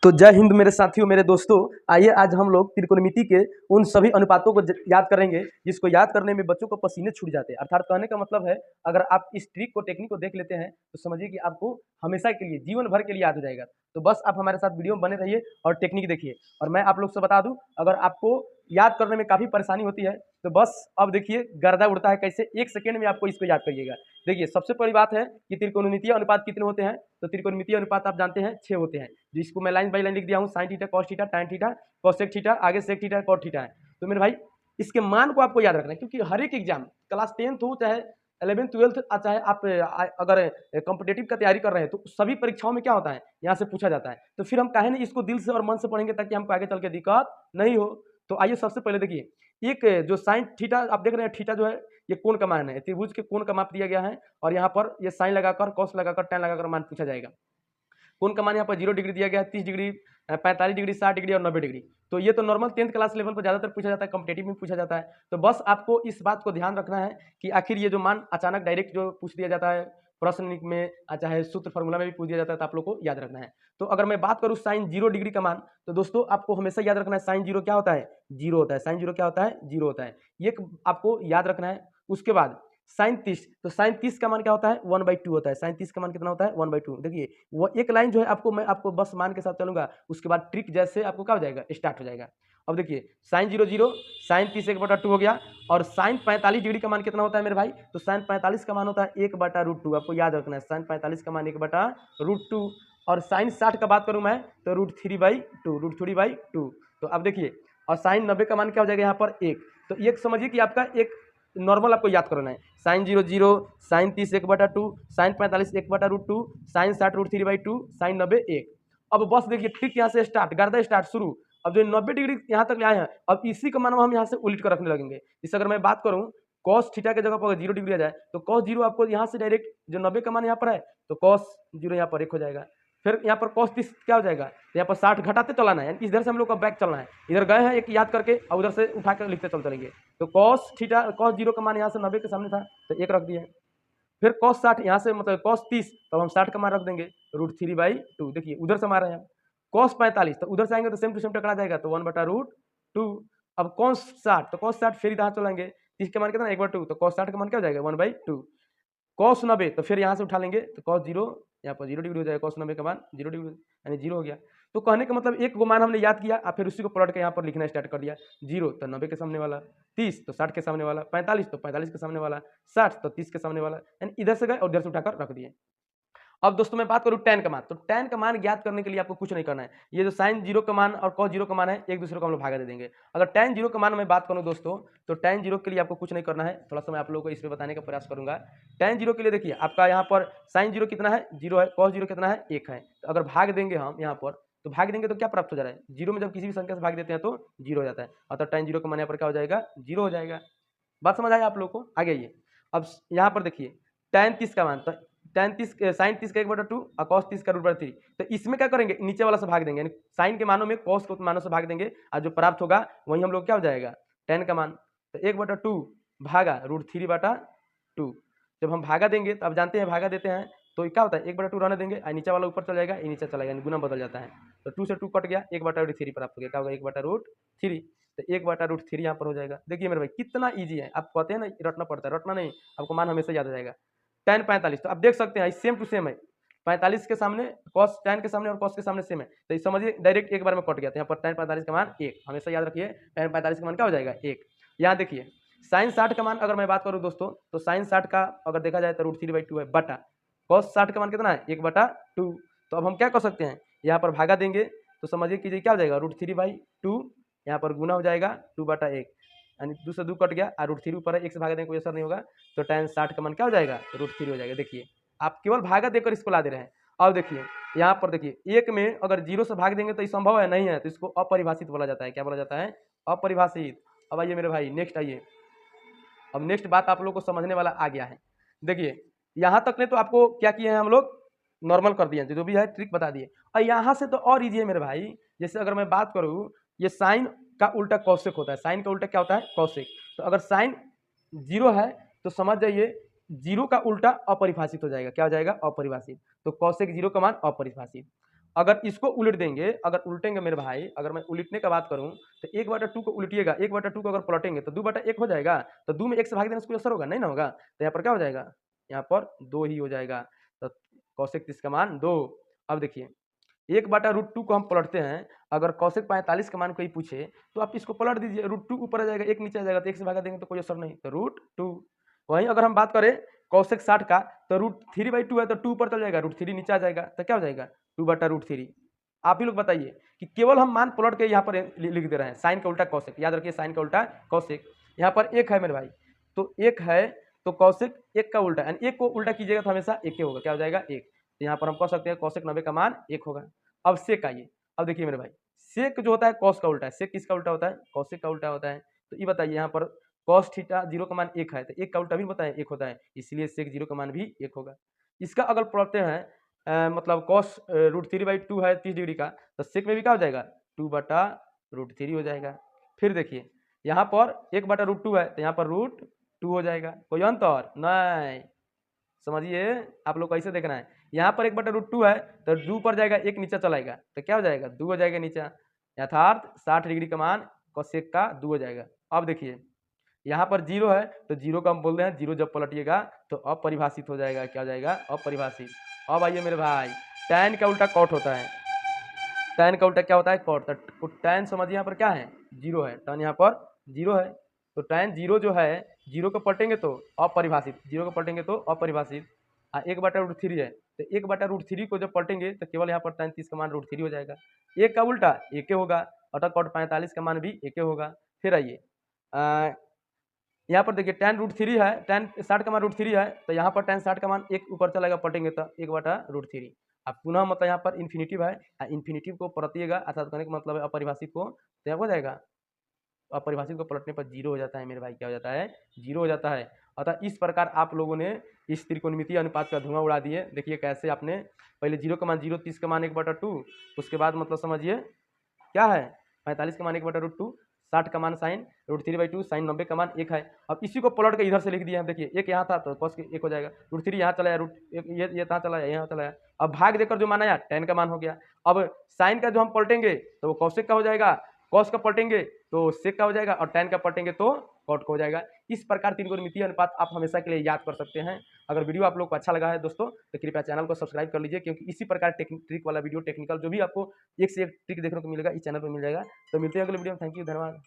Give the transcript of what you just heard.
तो जय हिंद मेरे साथियों, मेरे दोस्तों। आइए आज हम लोग त्रिकोणमिति के उन सभी अनुपातों को याद करेंगे जिसको याद करने में बच्चों को पसीने छूट जाते हैं। अर्थात कहने का मतलब है, अगर आप इस ट्रिक को, टेक्निक को देख लेते हैं तो समझिए कि आपको हमेशा के लिए, जीवन भर के लिए याद हो जाएगा। तो बस आप हमारे साथ वीडियो में बने रहिए और टेक्निक देखिए। और मैं आप लोग से बता दूं, अगर आपको याद करने में काफी परेशानी होती है तो बस अब देखिए गर्दा उड़ता है कैसे। 1 सेकेंड में आपको इसको याद करिएगा। देखिए, सबसे बड़ी बात है कि त्रिकोणमितीय अनुपात कितने होते हैं। तो त्रिकोणमितीय अनुपात आप जानते हैं 6 होते हैं, जिसको मैं लाइन बाई लाइन लिख दिया हूँ। Sine theta, cos theta, tan theta, cosec theta, आगे सेक थीटा, कॉट थीटा है। तो मेरे भाई इसके मान को आपको याद रखना है, क्योंकि हर एक एग्जाम, क्लास 10th हो चाहे 11th 12th, चाहे आप अगर कॉम्पिटेटिव का तैयारी कर रहे हैं तो सभी परीक्षाओं में क्या होता है, यहाँ से पूछा जाता है। तो फिर हम कहें नहीं इसको दिल से और मन से पढ़ेंगे ताकि हमको आगे चल के दिक्कत नहीं हो। तो आइए सबसे पहले देखिए, एक जो साइन थीटा आप देख रहे हैं, थीटा जो है ये कोण का मान है, त्रिभुज के कोण का माप दिया गया है। और यहाँ पर ये साइन लगाकर, कॉस लगाकर, टैन लगाकर मान पूछा जाएगा। कोण का मान यहाँ पर 0 डिग्री दिया गया है, 30 डिग्री, 45 डिग्री, 60 डिग्री और 90 डिग्री। तो ये तो नॉर्मल 10th क्लास लेवल पर ज्यादातर पूछा जाता है, कॉम्पिटेटिव में पूछा जाता है। तो बस आपको इस बात को ध्यान रखना है कि आखिर ये जो मान अचानक डायरेक्ट जो पूछ दिया जाता है प्रश्न में, चाहे सूत्र फॉर्मूला में भी पूछ दिया जाता है, तो आप लोग को याद रखना है। तो अगर मैं बात करूँ साइन 0 डिग्री का मान, तो दोस्तों आपको हमेशा याद रखना है साइन 0 क्या होता है, 0 होता है। साइन 0 क्या होता है, 0 होता है। ये आपको याद रखना है। उसके बाद साइन 30, तो साइन 30 का मान क्या होता है, 1/2 होता है। साइन 30 का मान कितना होता है, 1/2। देखिए वो एक लाइन जो है आपको, मैं आपको बस मान के साथ चलूंगा, उसके बाद ट्रिक जैसे आपको क्या हो जाएगा, स्टार्ट हो जाएगा। अब देखिए साइन 0 0, साइन 30 1/2 हो गया। और साइन 45 डिग्री का मान कितना होता है मेरे भाई, तो साइन 45 का मान होता है 1/√2। आपको याद रखना है साइन 45 का मान 1/√2। और साइन 60 का बात करूं मैं तो √3/2, √3/2। तो अब देखिए, और साइन 90 का मान क्या हो जाएगा यहाँ पर 1। तो ये समझिए कि आपका एक नॉर्मल आपको याद करना है, sine 0 0, sine 30 1/2, sine 45 1/√2, sine 60 √3/2, sine 90 1। अब बस देखिए ट्रिक यहाँ से स्टार्ट, गर्दा स्टार्ट शुरू। अब जो 90 डिग्री यहाँ तक ले आए हैं, अब इसी का मान हम यहाँ से उलट कर रखने लगेंगे। जैसे अगर मैं बात करूँ कॉस थीटा के जगह पर 0 डिग्री आ जाए, तो कॉस 0 आपको यहाँ से डायरेक्ट जो 90 का मान यहाँ पर है, तो कॉस 0 यहाँ पर 1 हो जाएगा। फिर यहाँ पर कॉस 30 क्या हो जाएगा, तो यहाँ पर 60 घटाते चलाना है, इधर से हम लोग का बैक चलना है। इधर गए हैं एक याद करके और उधर से उठा कर लिखते चल चलेंगे। तो कॉस थीटा, कॉस 0 का मान यहाँ से 90 के सामने था तो 1 रख दिए। फिर कॉस 60 यहाँ से, मतलब कॉस 30, तो हम 60 का मान रख देंगे √3/2। देखिए उधर से मार रहे हैं कॉस 45, तो उधर से आएंगे तो सेम टू सेम टकरा जाएगा, तो 1/√2। अब कॉस 60, तो कॉस 60 फिर इधर चलेंगे, 30 का मान कितना 1/2, तो कॉस 60 का मान क्या हो जाएगा 1/2। कॉस 90, तो फिर यहाँ से उठा लेंगे तो कॉस 0, यहाँ पर 0 डिग्री हो जाएगा, कॉस 90 का मान 0 डिग्री यानी 0 हो गया। तो कहने का मतलब एक मान हमने याद किया और फिर उसी को पलट के यहाँ पर लिखना स्टार्ट कर दिया। 0 तो 90 के सामने वाला, 30 तो 60 के सामने वाला, 45 तो 45 के सामने वाला, 60 तो 30 के सामने वाला, यानी इधर से गए और इधर से उठाकर रख दिए। अब दोस्तों मैं बात करूं टैन का मान, तो टैन का मान ज्ञात करने के लिए आपको कुछ नहीं करना है। ये जो साइन 0 का मान और कॉस 0 का मान है, एक दूसरे को हम लोग भागा दे देंगे। अगर टैन 0 का मान मैं बात करूं दोस्तों, तो टैन 0 के लिए आपको कुछ नहीं करना है। थोड़ा सा मैं आप लोगों को इस पर बताने का प्रयास करूंगा। टैन 0 के लिए देखिए आपका यहाँ पर साइन 0 कितना है, 0 है। कॉस 0 कितना है, 1 है। तो अगर भाग देंगे हम यहाँ पर, तो भाग देंगे तो क्या प्राप्त हो जा रहा है, 0 में जब किसी भी संख्या से भाग देते हैं तो 0 हो जाता है। अतः टैन 0 का मान यहाँ पर क्या हो जाएगा, 0 हो जाएगा। बात समझ आया आप लोग को, आगे आइए। अब यहाँ पर देखिए टैन 30 का मान, तो टैन 30, साइन 30 का 1/2 और कॉस 30 का √3। तो इसमें क्या करेंगे, नीचे वाला से भाग देंगे, यानी साइन के मानों में कॉस के मानों से भाग देंगे और जो प्राप्त होगा वही हम लोग क्या हो जाएगा, टैन का मान। तो 1/2 भागा √3/2। जब हम भागा देंगे तो आप जानते हैं भागा देते हैं तो क्या होता है, 1/2 रहने देंगे और नीचे वाला ऊपर चल जाएगा, ये नीचे चला जाएगा, गुना बदल जाता है। तो 2 से 2 कट गया, 1/√3 प्राप्त हो गया। क्या होगा, 1/√3। तो 1/√3 यहाँ पर हो जाएगा। देखिए मेरे भाई कितना ईजी है, आप कहते हैं ना रटना पड़ता है, रटना नहीं, आपको मान हमेशा याद आ जाएगा। टैन 45, तो आप देख सकते हैं सेम टू सेम है, 45 के सामने कॉस, टैन के सामने और कॉस के सामने सेम है। तो समझिए डायरेक्ट एक बार में कट गया। तो यहाँ पर टैन 45 का मान 1, हमेशा याद रखिए टैन 45 का मान क्या हो जाएगा, 1। यहाँ देखिए साइन 60 का मान अगर मैं बात करूँ दोस्तों, तो साइन 60 का अगर देखा जाए तो √3/2 है, बटा कॉस 60 का मान कितना है, 1/2। तो अब हम क्या कर सकते हैं, यहाँ पर भागा देंगे तो समझिए कीजिए क्या हो जाएगा, √3/2, यहाँ पर गुना हो जाएगा 2/1, यानी 2 से 2 कट गया और √3 ऊपर है, 1 से भागा देंगे कोई असर नहीं होगा। तो टैन 60 का मान क्या हो जाएगा, √3 हो जाएगा। देखिए आप केवल भागा देकर इसको ला दे रहे हैं। अब देखिए यहाँ पर देखिए, एक में अगर 0 से भाग देंगे तो ये संभव है नहीं है, तो इसको अपरिभाषित बोला जाता है। क्या बोला जाता है, अपरिभाषित। अब आइए मेरे भाई नेक्स्ट आइए। अब नेक्स्ट बात आप लोग को समझने वाला आ गया है। देखिए यहाँ तक ने तो आपको क्या किए हैं हम लोग, नॉर्मल कर दिए, जो भी है ट्रिक बता दिए। और यहाँ से तो और ईजी है मेरे भाई। जैसे अगर मैं बात करूँ, ये साइन का उल्टा कौशिक होता है, साइन का उल्टा क्या होता है, कौशिक। तो अगर साइन 0 है तो समझ जाइए 0 का उल्टा अपरिभाषित हो जाएगा। क्या हो जाएगा, अपरिभाषित। तो कौशिक 0 का मान अपरिभाषित। अगर इसको उलट देंगे, अगर उलटेंगे मेरे भाई, अगर मैं उलटने का बात करूँ तो 1/2 को उलटिएगा, 1/2 को अगर पलटेंगे तो 2/1 हो जाएगा। तो 2 में 1 से भाग देने से कोई असर होगा? नहीं ना होगा। तो यहाँ पर क्या हो जाएगा? यहाँ पर 2 ही हो जाएगा। तो कौशिक 30 का मान 2। अब देखिए 1/√2 को हम पलटते हैं, अगर कौशिक 45 का मान कोई पूछे तो आप इसको पलट दीजिए, √2 ऊपर आ जाएगा, 1 नीचे आ जाएगा, तो 1 से भागा देंगे तो कोई असर नहीं, तो √2। वहीं अगर हम बात करें कौशिक 60 का तो √3/2 है तो 2 ऊपर चल जाएगा, √3 नीचे आ जाएगा, तो क्या हो जाएगा? 2/√3। आप ही लोग बताइए कि केवल हम मान पलट के यहाँ पर लिख दे रहे हैं, साइन का उल्टा कौशिक, याद रखिए साइन का उल्टा कौशिक। यहाँ पर 1 है मेरे भाई, तो 1 है तो कौशिक 1 का उल्टा, यानी 1 को उल्टा कीजिएगा तो हमेशा 1 ही होगा, क्या हो जाएगा? 1। तो यहाँ पर हम कह सकते हैं कौशिक 90 का मान 1 होगा। अब सेक आइए, अब देखिए मेरे भाई, सेक जो होता है कॉस का उल्टा है, सेक किसका उल्टा होता है? कौशिक का उल्टा होता है। तो ये बताइए यहाँ पर कॉस थीटा 0 का मान 1 है, तो 1 का उल्टा भी बताए 1 होता है, इसलिए सेक 0 का मान भी 1 होगा। इसका अगर पढ़ते हैं मतलब कॉस √3/2 है 30 डिग्री का, तो सेक में भी क्या हो जाएगा? 2/√3 हो जाएगा। फिर देखिए यहाँ पर 1/√2 है तो यहाँ पर √2 हो जाएगा, कोई अंतर नहीं। समझिए आप लोग कैसे देखना है, यहाँ पर 1/√2 है तो 2 पर जाएगा, 1 नीचे चलाएगा तो क्या हो जाएगा? 2 हो जाएगा नीचे, अर्थात 60 डिग्री का मान कौशिक का 2 हो जाएगा। अब देखिए यहाँ पर 0 है तो 0 का हम बोल रहे हैं 0 जब पलटिएगा तो अपरिभाषित हो जाएगा, क्या हो जाएगा? अपरिभाषित। अब आइए मेरे भाई, tan का उल्टा कॉट होता है, tan का उल्टा क्या होता है? कॉट। तो tan समझिए यहाँ पर क्या है? 0 है, tan यहाँ पर 0 है, तो tan 0 जो है 0 को पलटेंगे तो अपरिभाषित, 0 को पलटेंगे तो अपरिभाषित। 1/√3 है तो 1/√3 को जब पलटेंगे तो केवल यहाँ पर tan 30 का मान √3 हो जाएगा। 1 का उल्टा 1 होगा, अतः कॉट 45 का मान भी 1 होगा। फिर आइए यहाँ पर देखिए tan √3 है, tan 60 का मान √3 है, तो यहाँ पर tan 60 का मान 1 ऊपर चलेगा, पलटेंगे तो 1/√3। अब पुनः मतलब यहाँ पर इन्फिनिटिव है, इन्फिनिटिव को पलटिएगा अर्थात कहने का मतलब है अपरिभाषित को, तो क्या हो जाएगा? अपरिभाषित को पलटने पर 0 हो जाता है मेरे भाई, क्या हो जाता है? 0 हो जाता है। अतः इस प्रकार आप लोगों ने इस त्रिकोणमितीय अनुपात का धुआं उड़ा दिए। देखिए कैसे आपने पहले 0 का मान 0, 30 का मान 1/2, उसके बाद मतलब समझिए क्या है? 45 का मान 1/√2, 60 का मान साइन √3/2, साइन 90 का मान 1 है। अब इसी को पलट के इधर से लिख दिया हम, देखिए 1 यहाँ था तो कॉस के 1 हो जाएगा, √3 यहाँ चला गया, ये यहाँ चला गया, यहाँ चला गया। अब भाग देकर जो मान आया tan का मान हो गया। अब साइन का जो हम पलटेंगे तो वो कौशिक का हो जाएगा, कॉस का पलटेंगे तो सेक का हो जाएगा, और tan का पलटेंगे तो कॉट का हो जाएगा। इस प्रकार त्रिकोणमितीय अनुपात आप हमेशा के लिए याद कर सकते हैं। अगर वीडियो आप लोग को अच्छा लगा है दोस्तों तो कृपया चैनल को सब्सक्राइब कर लीजिए, क्योंकि इसी प्रकार ट्रिक वाला वीडियो, टेक्निकल जो भी आपको एक से एक ट्रिक देखने को मिलेगा इस चैनल पर मिल जाएगा। तो मिलते हैं अगले वीडियो में, थैंक यू, धन्यवाद।